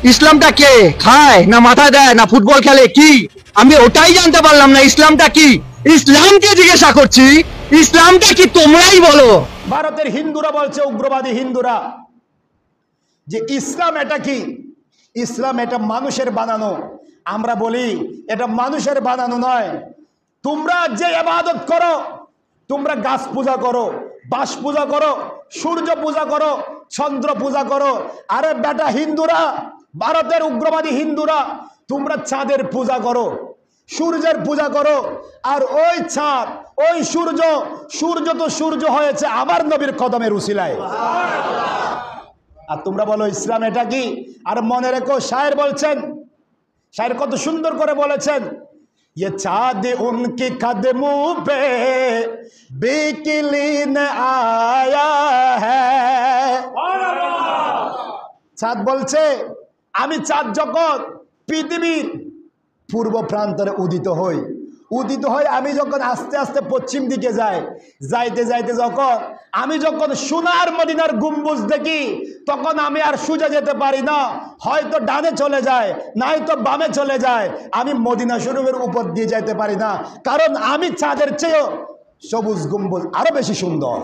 ইসলামটা কে খায় না মাথায় দেয় না ফুটবল খেলে কি? আমি ওটাই জানতে পারলাম না ইসলামটা কি। ইসলামকে জিজ্ঞাসা করছি, ইসলামটা কি তোমরাই বলো। ভারতের হিন্দুরা বলছে, উগ্রবাদী হিন্দুরা, যে ইসলাম এটা কি? ইসলাম এটা মানুষের বানানো। আমরা বলি এটা মানুষের বানানো নয়। তোমরা যে ইবাদত করো, তোমরা গাছ পূজা করো, বাঁশ পূজা করো, সূর্য পূজা করো, চন্দ্র পূজা করো। আরে বেটা হিন্দুরা, ভারতের উগ্রবাদী হিন্দুরা, তোমরা চাঁদের পূজা করো, সূর্যের পূজা করো। আর ওই চাঁদ, ওই সূর্য, সূর্য তো সূর্য হয়েছে আমার নবীর কদমের উসিলায়। আর তোমরা বলো ইসলাম এটা কি? আর মনে রেখো, শায়ের বলছেন, শায়ের কত সুন্দর করে বলেছেন, ये चाँद उनके कदमों पे बिकलीन आया है। চাঁদ বলছে, আমি চাঁদ যখন পৃথিবীর পূর্ব প্রান্তরে উদিত হই, আমি যখন আস্তে আস্তে পশ্চিম দিকে যাই, যাইতে যাইতে আমি যখন সোনার মদিনার গম্বুজ দেখি, তখন আমি আর সোজা যেতে পারি না, হয়তো ডানে চলে যায়, নয়তো বামে চলে যায়। আমি মদিনা শরীফের উপর দিয়ে যেতে পারি না, কারণ আমি চাঁদের চেয়েও সবুজ গম্বুজ আরো বেশি সুন্দর।